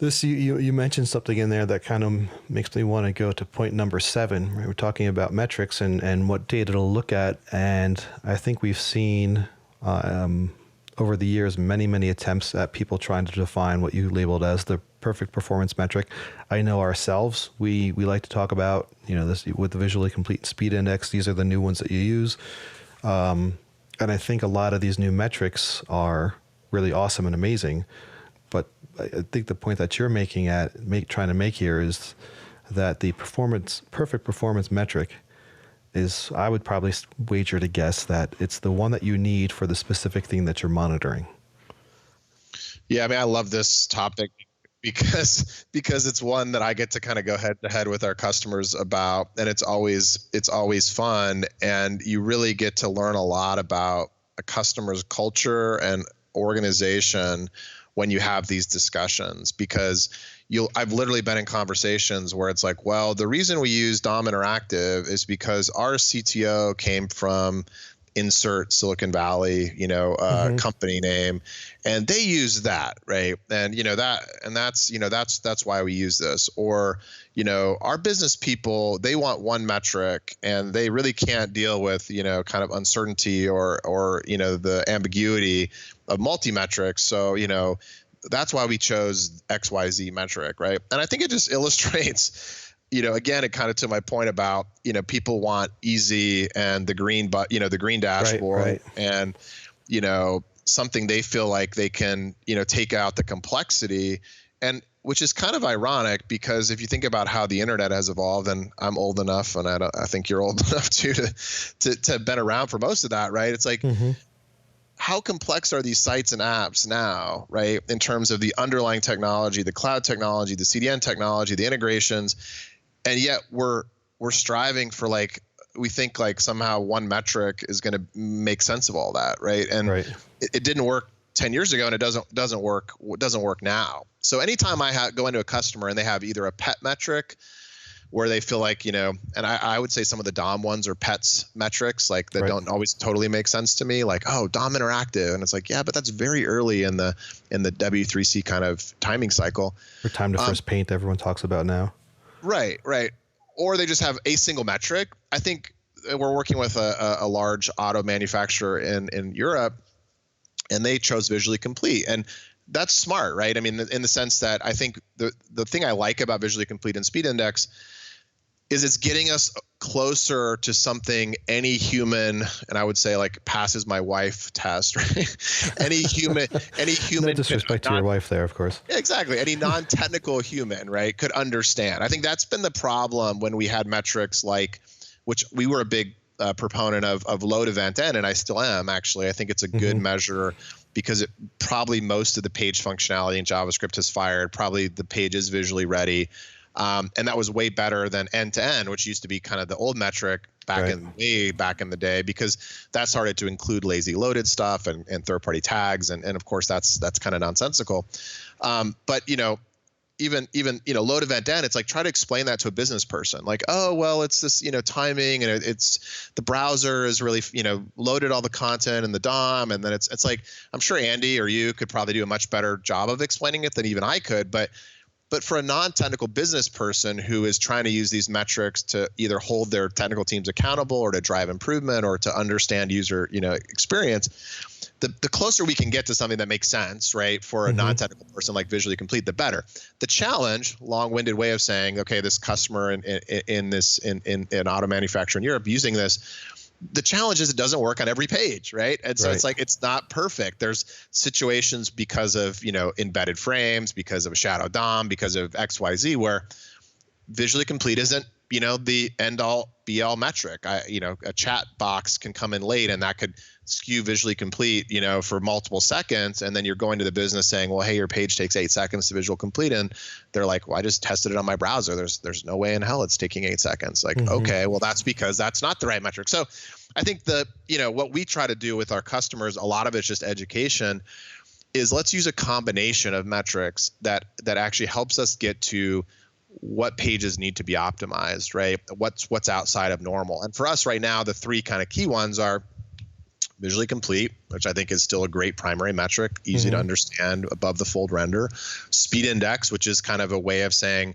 This you mentioned something in there that kind of makes me want to go to point number 7. Right? We're talking about metrics and what data to look at, and I think we've seen over the years many attempts at people trying to define what you labeled as the perfect performance metric. I know ourselves, we like to talk about this with the visually complete speed index. These are the new ones that you use, and I think a lot of these new metrics are really awesome and amazing. But I think the point that you're trying to make here is that the perfect performance metric is, I would probably wager to guess that it's the one that you need for the specific thing that you're monitoring. Yeah, I love this topic because it's one that I get to kind of go head to head with our customers about, and it's always fun, and you really get to learn a lot about a customer's culture and organization when you have these discussions, because I've literally been in conversations where it's like, well, the reason we use DOM Interactive is because our CTO came from insert Silicon Valley, company name, and they use that, right? And that's why we use this. Or our business people, they want one metric, and they really can't deal with kind of uncertainty or the ambiguity of multi-metrics. So that's why we chose XYZ metric, right? And I think it just illustrates. Again, it kind of to my point about, people want easy and the green, the green dashboard, right. And, something they feel like they can, take out the complexity, and which is kind of ironic, because if you think about how the internet has evolved, and I'm old enough, and I think you're old enough too, to have been around for most of that, right? It's like, how complex are these sites and apps now, right? In terms of the underlying technology, the cloud technology, the CDN technology, the integrations. And yet we're striving for, like, we think like somehow one metric is going to make sense of all that, right? And it didn't work 10 years ago, and it doesn't work now. So anytime I go into a customer and they have either a pet metric where they feel like, and I would say some of the DOM ones are pets metrics, like that don't always totally make sense to me, like, oh, DOM interactive, and it's like, yeah, but that's very early in the W3C kind of timing cycle. Or time to first paint, everyone talks about now. Right. Or they just have a single metric. I think we're working with a large auto manufacturer in Europe, and they chose Visually Complete. And that's smart, right? I mean, in the sense that I think the thing I like about Visually Complete and Speed Index is it's getting us closer to something any human, and I would say like passes my wife test, right? any human No disrespect to your wife there, of course. Yeah, exactly. Any non-technical human, right, could understand. I think that's been the problem when we had metrics like, which we were a big proponent of load event end, and I still am, actually. I think it's a good measure, because it probably most of the page functionality in JavaScript has fired. Probably the page is visually ready. And that was way better than end to end, which used to be kind of the old metric way back in the day, because that started to include lazy loaded stuff and third-party tags, and of course that's kind of nonsensical. But even load event end, it's like, try to explain that to a business person, like, oh well, it's this timing, and it's the browser is really loaded all the content in the DOM, and then it's like, I'm sure Andy or you could probably do a much better job of explaining it than even I could, but for a non-technical business person who is trying to use these metrics to either hold their technical teams accountable, or to drive improvement, or to understand user experience, the closer we can get to something that makes sense, right, for a non-technical person like Visually Complete, the better. The challenge, long-winded way of saying, okay, this customer in auto manufacturer in Europe using this, the challenge is it doesn't work on every page, right? And so it's like, it's not perfect. There's situations because of, embedded frames, because of a shadow DOM, because of XYZ, where Visually Complete isn't, the end all be all metric. A chat box can come in late, and that could skew Visually Complete, for multiple seconds. And then you're going to the business saying, well, hey, your page takes 8 seconds to Visual Complete. And they're like, well, I just tested it on my browser. There's no way in hell it's taking 8 seconds. Like, okay, well, that's because that's not the right metric. So I think what we try to do with our customers, a lot of it's just education, is let's use a combination of metrics that actually helps us get to what pages need to be optimized, right? What's outside of normal. And for us right now, the three kind of key ones are Visually Complete, which I think is still a great primary metric, easy to understand, above the fold render. Speed Index, which is kind of a way of saying,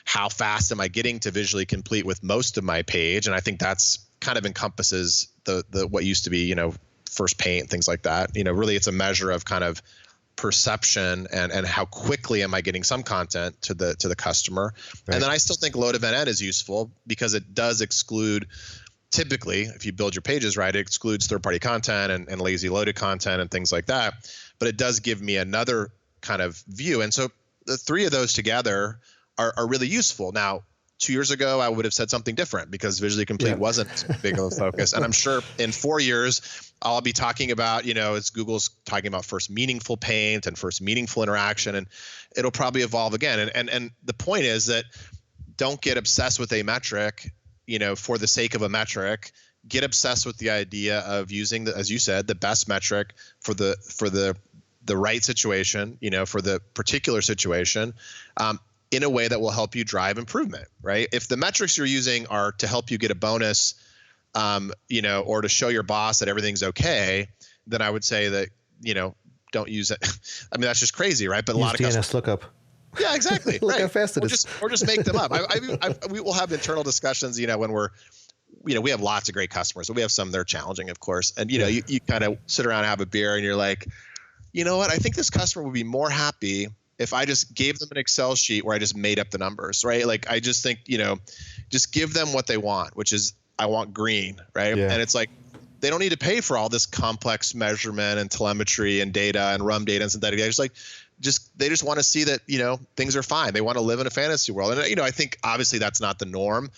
how fast am I getting to Visually Complete with most of my page? And I think that's kind of encompasses the what used to be, first paint, things like that. Really it's a measure of kind of perception and how quickly am I getting some content to the customer. And then I still think load event end is useful, because it does exclude, typically, if you build your pages right, it excludes third-party content and lazy loaded content and things like that. But it does give me another kind of view. And so the three of those together are really useful. Now, 2 years ago, I would have said something different, because Visually Complete wasn't big of a focus. And I'm sure in 4 years, I'll be talking about, it's Google's talking about first meaningful paint and first meaningful interaction, and it'll probably evolve again. And the point is that don't get obsessed with a metric, for the sake of a metric. Get obsessed with the idea of using, as you said, the best metric for the right situation, for the particular situation, in a way that will help you drive improvement, right? If the metrics you're using are to help you get a bonus or to show your boss that everything's okay, then I would say that, don't use it. I mean, that's just crazy, right? But a lot of DNS customers lookup. Yeah, exactly. Look right. how fast it is. Or just make them up. We will have internal discussions, when we're, we have lots of great customers, but we have some that are challenging, of course. And, you kind of sit around and have a beer and you're like, you know what? I think this customer would be more happy if I just gave them an Excel sheet where I just made up the numbers, right? Like, I just think, just give them what they want, which is I want green, right? Yeah. And it's like, they don't need to pay for all this complex measurement and telemetry and data and RUM data and synthetic data. It's like, they just want to see that, things are fine. They want to live in a fantasy world. And, I think obviously that's not the norm,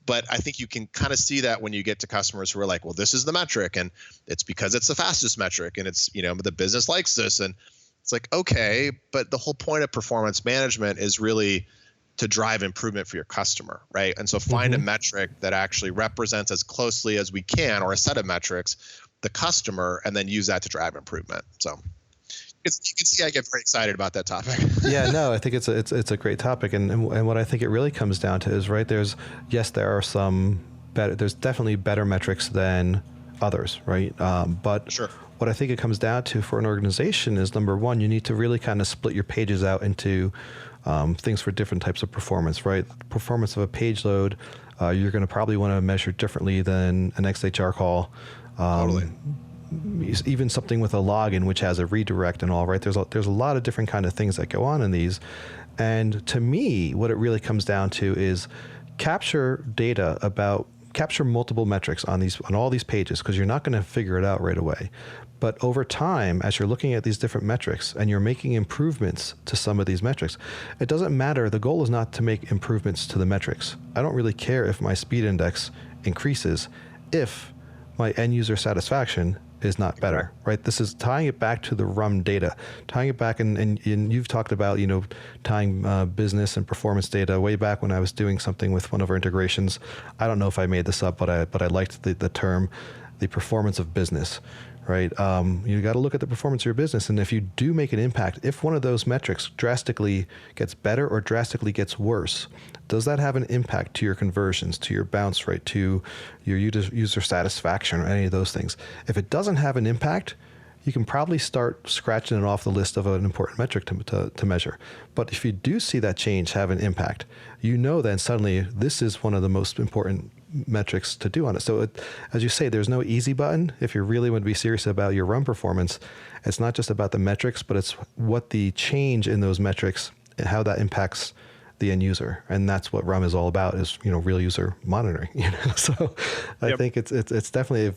but I think you can kind of see that when you get to customers who are like, well, this is the metric and it's because it's the fastest metric and it's, the business likes this. And it's like, okay, but the whole point of performance management is really to drive improvement for your customer, right? And so find a metric that actually represents as closely as we can, or a set of metrics, the customer, and then use that to drive improvement. So you can see I get very excited about that topic. Yeah, no, I think it's a great topic, and what I think it really comes down to is, right, there are some better, there's definitely better metrics than others, right? But Sure. What I think it comes down to for an organization is, number one, you need to really kind of split your pages out into things for different types of performance, right? Performance of a page load, you're going to probably want to measure differently than an XHR call. Totally. Even something with a login, which has a redirect and all, right? There's a lot of different kind of things that go on in these. And to me, what it really comes down to is capture multiple metrics on all these pages, because you're not going to figure it out right away. But over time, as you're looking at these different metrics and you're making improvements to some of these metrics, it doesn't matter. The goal is not to make improvements to the metrics. I don't really care if my speed index increases if my end user satisfaction is not better, right? This is tying it back to the RUM data, tying it back, and you've talked about, tying business and performance data way back when I was doing something with one of our integrations. I don't know if I made this up, but I liked the term, the performance of business, right? You got to look at the performance of your business, and if you do make an impact, if one of those metrics drastically gets better or drastically gets worse, does that have an impact to your conversions, to your bounce rate, to your user satisfaction, or any of those things? If it doesn't have an impact, you can probably start scratching it off the list of an important metric to measure. But if you do see that change have an impact, then suddenly this is one of the most important metrics to do on it. So as you say, there's no easy button. If you really want to be serious about your RUM performance, it's not just about the metrics, but it's what the change in those metrics and how that impacts the end user. And that's what RUM is all about, is, real user monitoring. So I think it's definitely,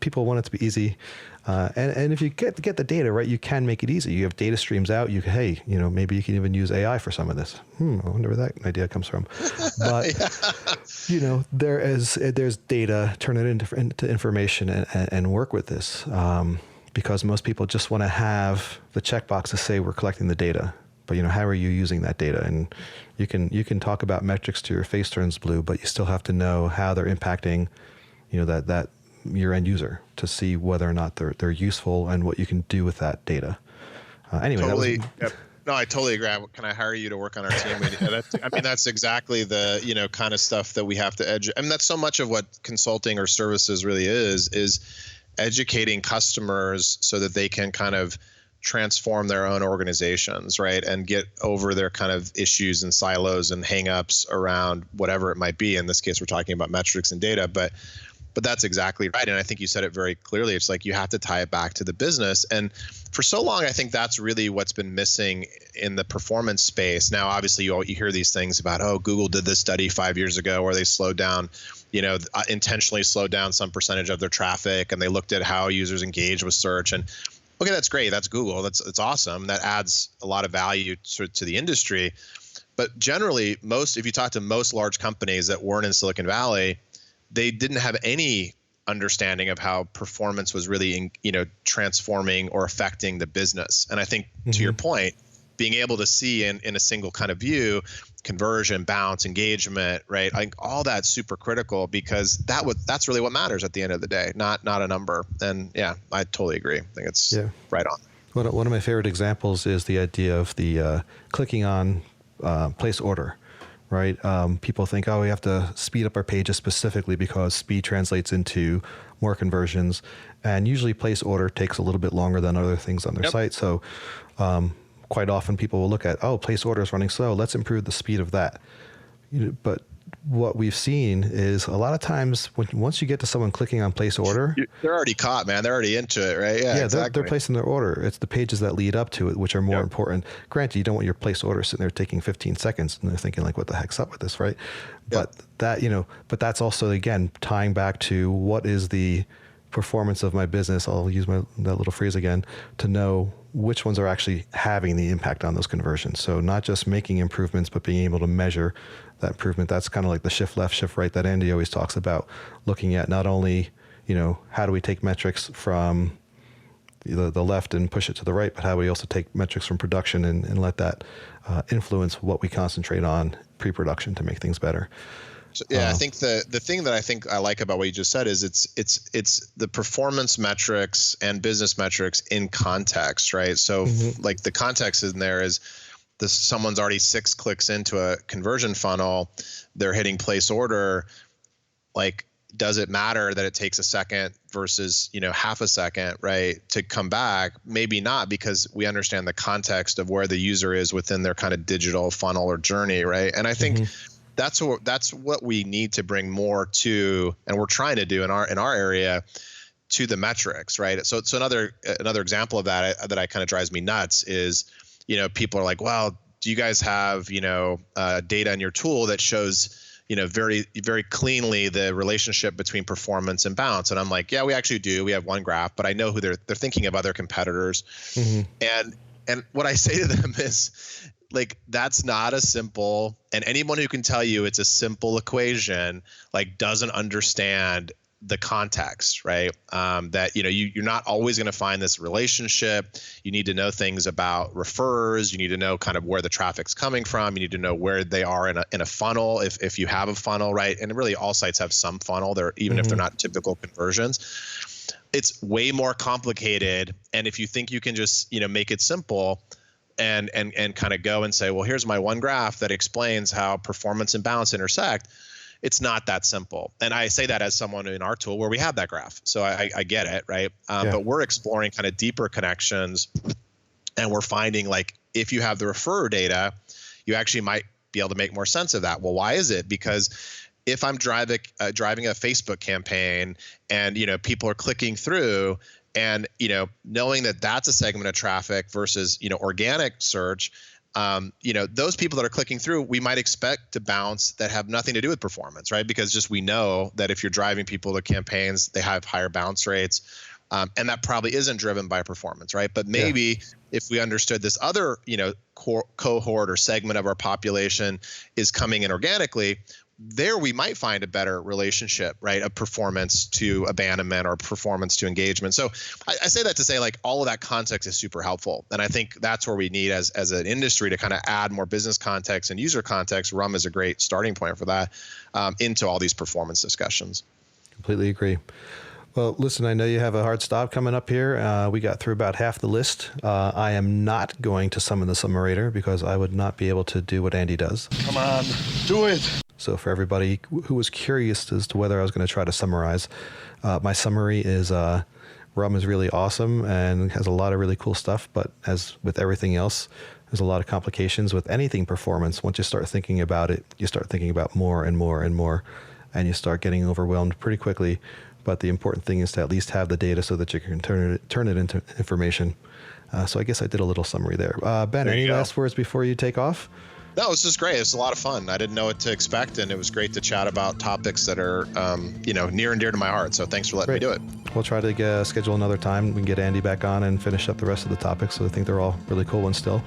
people want it to be easy. And if you get the data right, you can make it easy. You have data streams out. Maybe you can even use AI for some of this. I wonder where that idea comes from. But there's data. Turn it into information and work with this, because most people just want to have the checkbox to say we're collecting the data. But how are you using that data? And you can talk about metrics till your face turns blue, but you still have to know how they're impacting, that your end user, to see whether or not they're useful and what you can do with that data. Anyway, totally. No, I totally agree. Can I hire you to work on our team? That's exactly the kind of stuff that we have to educate. I mean, that's so much of what consulting or services really is educating customers so that they can kind of transform their own organizations, right? And get over their kind of issues and silos and hangups around whatever it might be. In this case, we're talking about metrics and data, but that's exactly right. And I think you said it very clearly. It's like you have to tie it back to the business. And for so long, I think that's really what's been missing in the performance space. Now, obviously, you hear these things about, Google did this study 5 years ago where they slowed down, intentionally slowed down some percentage of their traffic, and they looked at how users engage with search. And okay, that's great. That's Google. It's awesome. That adds a lot of value to the industry. But generally, if you talk to most large companies that weren't in Silicon Valley, they didn't have any understanding of how performance was really, transforming or affecting the business. And I think to your point, being able to see in a single kind of view, conversion, bounce, engagement, right? I think all that's super critical, because that's really what matters at the end of the day, not a number. And yeah, I totally agree. I think it's right on. One of my favorite examples is the idea of the clicking on place order, right? People think, oh, we have to speed up our pages specifically because speed translates into more conversions. And usually place order takes a little bit longer than other things on their site. So quite often people will look at, oh, place order is running slow. Let's improve the speed of that. But what we've seen is a lot of times once you get to someone clicking on place order, they're already caught, man. They're already into it, right? Yeah, exactly. They're placing their order. It's the pages that lead up to it, which are more important. Granted, you don't want your place order sitting there taking 15 seconds and they're thinking like, what the heck's up with this, right? But but that's also, again, tying back to what is the performance of my business. I'll use that little phrase again to know which ones are actually having the impact on those conversions. So not just making improvements, but being able to measure that improvement. That's kind of like the shift left, shift right that Andy always talks about, looking at not only, how do we take metrics from the left and push it to the right, but how do we also take metrics from production and let that influence what we concentrate on pre-production to make things better. So, I think the thing that I like about what you just said is it's the performance metrics and business metrics in context, right? So like the context in there is someone's already 6 clicks into a conversion funnel, they're hitting place order. Like, does it matter that it takes a second versus, half a second, right, to come back? Maybe not, because we understand the context of where the user is within their kind of digital funnel or journey, right? And I think that's what we need to bring more to, and we're trying to do in our area, to the metrics, right? So another example of that I kind of drives me nuts is, people are like, well, do you guys have, data in your tool that shows, very, very cleanly the relationship between performance and bounce? And I'm like, yeah, we actually do. We have one graph, but I know who they're thinking of, other competitors. And what I say to them is, like, that's not a simple, and anyone who can tell you it's a simple equation, like, doesn't understand the context, right? That, you're not always going to find this relationship. You need to know things about referrers. You need to know kind of where the traffic's coming from. You need to know where they are in a funnel, if you have a funnel, right? And really all sites have some funnel there, even if they're not typical conversions. It's way more complicated. And if you think you can just, make it simple, and kind of go and say, well, here's my one graph that explains how performance and balance intersect, it's not that simple. And I say that as someone in our tool where we have that graph. So I get it, right? But we're exploring kind of deeper connections, and we're finding, like, if you have the referrer data, you actually might be able to make more sense of that. Well, why is it? Because if I'm driving a Facebook campaign and, people are clicking through, and, knowing that that's a segment of traffic versus, organic search, those people that are clicking through, we might expect to bounce that have nothing to do with performance, right? Because just we know that if you're driving people to campaigns, they have higher bounce rates. And that probably isn't driven by performance, right? But maybe if we understood this other, cohort or segment of our population is coming in organically, there we might find a better relationship, right, of performance to abandonment or performance to engagement. So I say that to say, like, all of that context is super helpful. And I think that's where we need as an industry to kind of add more business context and user context. RUM is a great starting point for that, into all these performance discussions. Completely agree. Well, listen, I know you have a hard stop coming up here. We got through about half the list. I am not going to summon the summarator because I would not be able to do what Andy does. Come on, do it. So for everybody who was curious as to whether I was going to try to summarize, my summary is RUM is really awesome and has a lot of really cool stuff. But as with everything else, there's a lot of complications with anything performance. Once you start thinking about it, you start thinking about more and more and more, and you start getting overwhelmed pretty quickly. But the important thing is to at least have the data so that you can turn it into information. So I guess I did a little summary there. Ben, any last words before you take off? No, it was just great. It was a lot of fun. I didn't know what to expect, and it was great to chat about topics that are, near and dear to my heart. So thanks for letting me do it. We'll try to schedule another time. We can get Andy back on and finish up the rest of the topics. So I think they're all really cool ones still.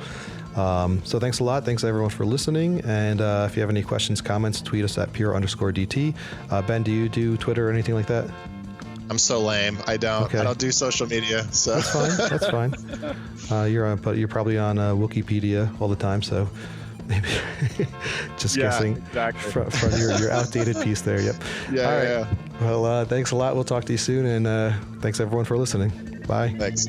So thanks a lot. Thanks everyone for listening. And if you have any questions, comments, tweet us at pure_DT. Ben, do you do Twitter or anything like that? I'm so lame. I don't. Okay. I don't do social media. So that's fine. That's fine. You're probably on Wikipedia all the time. So maybe just guessing. Exactly. From your outdated piece there. Yep. Yeah. All right. Yeah. Well, thanks a lot. We'll talk to you soon. And thanks everyone for listening. Bye. Thanks.